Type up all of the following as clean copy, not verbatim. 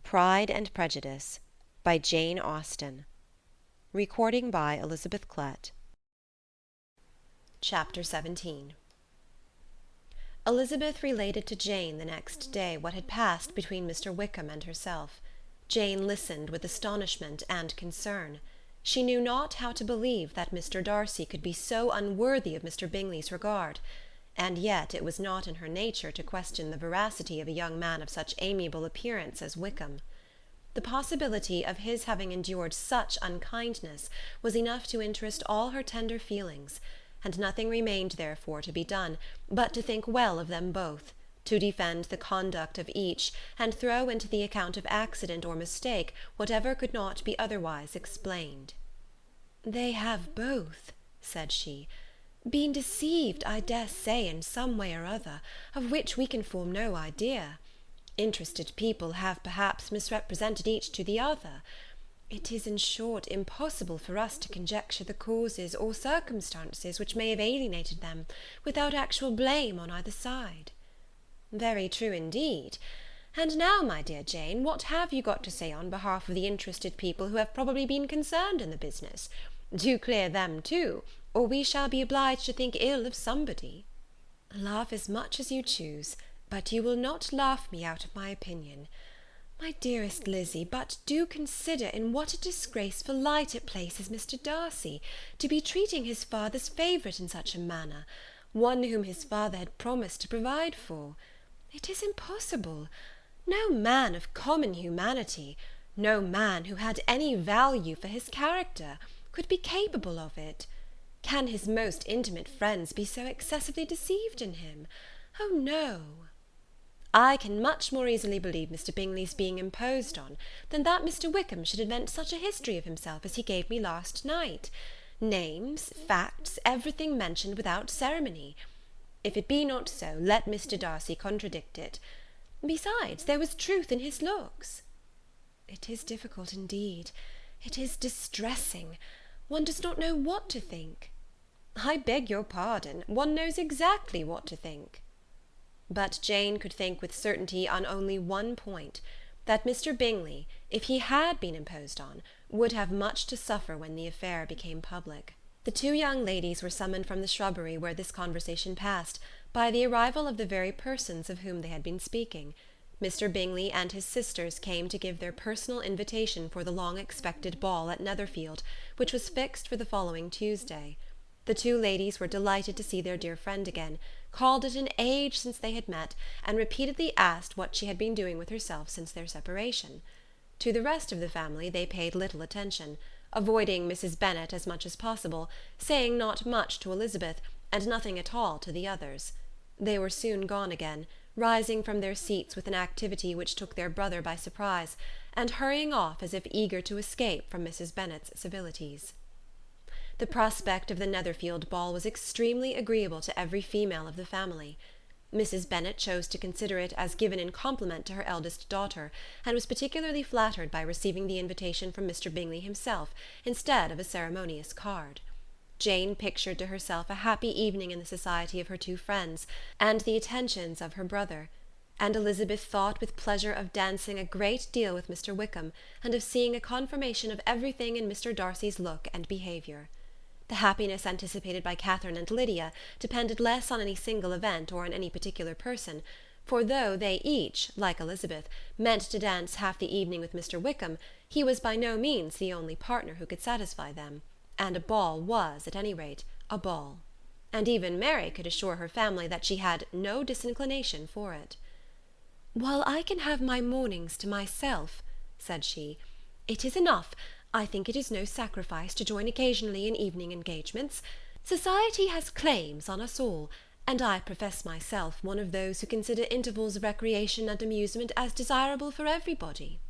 Pride and Prejudice by Jane Austen. Recording by Elizabeth Bennet. Chapter 17. Elizabeth related to Jane the next day what had passed between Mr. Wickham and herself. Jane listened with astonishment and concern. She knew not how to believe that Mr. Darcy could be so unworthy of Mr. Bingley's regard, and yet it was not in her nature to question the veracity of a young man of such amiable appearance as Wickham. The possibility of his having endured such unkindness was enough to interest all her tender feelings, and nothing remained therefore to be done but to think well of them both, to defend the conduct of each, and throw into the account of accident or mistake whatever could not be otherwise explained. "They have both," said she, "been deceived, I dare say, in some way or other, of which we can form no idea. Interested people have perhaps misrepresented each to the other. It is, in short, impossible for us to conjecture the causes or circumstances which may have alienated them, without actual blame on either side." "Very true indeed. And now, my dear Jane, what have you got to say on behalf of the interested people who have probably been concerned in the business? Do clear them too, or we shall be obliged to think ill of somebody." "Laugh as much as you choose, but you will not laugh me out of my opinion. My dearest Lizzy, but do consider in what a disgraceful light it places Mr. Darcy, to be treating his father's favourite in such a manner, one whom his father had promised to provide for. It is impossible. No man of common humanity, no man who had any value for his character, could be capable of it. Can his most intimate friends be so excessively deceived in him? Oh, no! I can much more easily believe Mr. Bingley's being imposed on, than that Mr. Wickham should invent such a history of himself as he gave me last night. Names, facts, everything mentioned without ceremony. If it be not so, let Mr. Darcy contradict it. Besides, there was truth in his looks." "It is difficult indeed. It is distressing. One does not know what to think." "I beg your pardon. One knows exactly what to think." But Jane could think with certainty on only one point, that Mr. Bingley, if he had been imposed on, would have much to suffer when the affair became public. The two young ladies were summoned from the shrubbery where this conversation passed, by the arrival of the very persons of whom they had been speaking. Mr. Bingley and his sisters came to give their personal invitation for the long-expected ball at Netherfield, which was fixed for the following Tuesday. The two ladies were delighted to see their dear friend again, called it an age since they had met, and repeatedly asked what she had been doing with herself since their separation. To the rest of the family they paid little attention, avoiding Mrs. Bennet as much as possible, saying not much to Elizabeth, and nothing at all to the others. They were soon gone again, rising from their seats with an activity which took their brother by surprise, and hurrying off as if eager to escape from Mrs. Bennet's civilities. The prospect of the Netherfield ball was extremely agreeable to every female of the family. Mrs. Bennet chose to consider it as given in compliment to her eldest daughter, and was particularly flattered by receiving the invitation from Mr. Bingley himself, instead of a ceremonious card. Jane pictured to herself a happy evening in the society of her two friends, and the attentions of her brother; and Elizabeth thought with pleasure of dancing a great deal with Mr. Wickham, and of seeing a confirmation of everything in Mr. Darcy's look and behaviour. The happiness anticipated by Catherine and Lydia depended less on any single event or on any particular person, for though they each, like Elizabeth, meant to dance half the evening with Mr. Wickham, he was by no means the only partner who could satisfy them, and a ball was, at any rate, a ball. And even Mary could assure her family that she had no disinclination for it. "While I can have my mornings to myself," said she, "it is enough. I think it is no sacrifice to join occasionally in evening engagements. Society has claims on us all, and I profess myself one of those who consider intervals of recreation and amusement as desirable for everybody."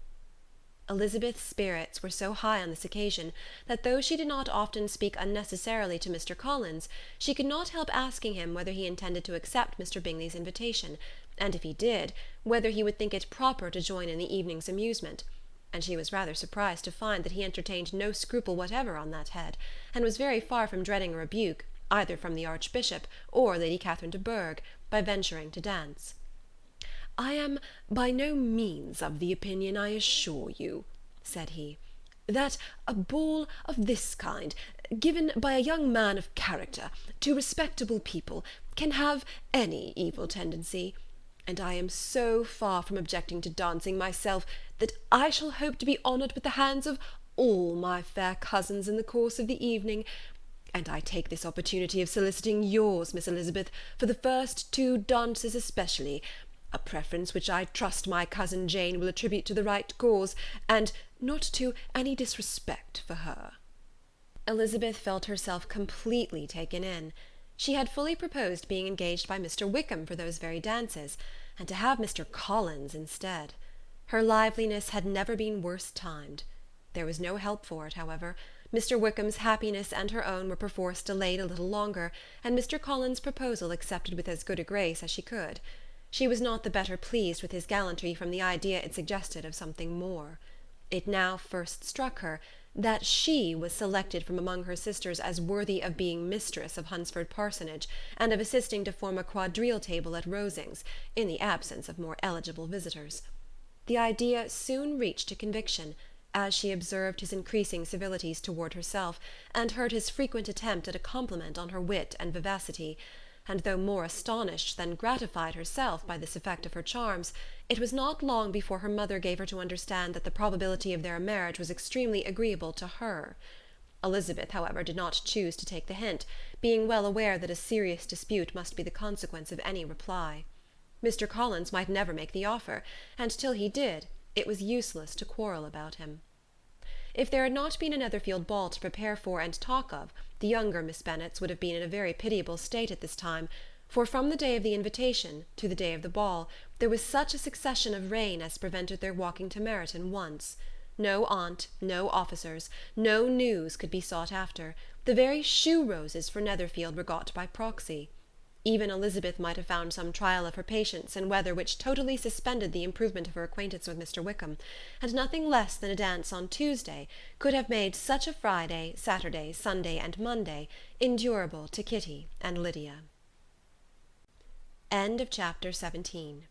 Elizabeth's spirits were so high on this occasion, that though she did not often speak unnecessarily to Mr. Collins, she could not help asking him whether he intended to accept Mr. Bingley's invitation, and if he did, whether he would think it proper to join in the evening's amusement; and she was rather surprised to find that he entertained no scruple whatever on that head, and was very far from dreading a rebuke, either from the Archbishop or Lady Catherine de Bourgh, by venturing to dance. "I am by no means of the opinion, I assure you," said he, "that a ball of this kind, given by a young man of character to respectable people, can have any evil tendency; and I am so far from objecting to dancing myself, that I shall hope to be honoured with the hands of all my fair cousins in the course of the evening, and I take this opportunity of soliciting yours, Miss Elizabeth, for the first 2 dances especially, a preference which I trust my cousin Jane will attribute to the right cause, and not to any disrespect for her." Elizabeth felt herself completely taken in. She had fully proposed being engaged by Mr. Wickham for those very dances, and to have Mr. Collins instead. Her liveliness had never been worse timed. There was no help for it, however. Mr. Wickham's happiness and her own were perforce delayed a little longer, and Mr. Collins' proposal accepted with as good a grace as she could. She was not the better pleased with his gallantry from the idea it suggested of something more. It now first struck her that she was selected from among her sisters as worthy of being mistress of Hunsford Parsonage, and of assisting to form a quadrille table at Rosings, in the absence of more eligible visitors. The idea soon reached a conviction, as she observed his increasing civilities toward herself, and heard his frequent attempt at a compliment on her wit and vivacity; and though more astonished than gratified herself by this effect of her charms, it was not long before her mother gave her to understand that the probability of their marriage was extremely agreeable to her. Elizabeth, however, did not choose to take the hint, being well aware that a serious dispute must be the consequence of any reply. Mr. Collins might never make the offer, and till he did, it was useless to quarrel about him. If there had not been a Netherfield ball to prepare for and talk of, the younger Miss Bennets would have been in a very pitiable state at this time, for from the day of the invitation to the day of the ball there was such a succession of rain as prevented their walking to Meryton once. No aunt, no officers, no news could be sought after; the very shoe-roses for Netherfield were got by proxy. Even Elizabeth might have found some trial of her patience in weather which totally suspended the improvement of her acquaintance with Mr. Wickham, and nothing less than a dance on Tuesday could have made such a Friday, Saturday, Sunday, and Monday endurable to Kitty and Lydia. Chapter 17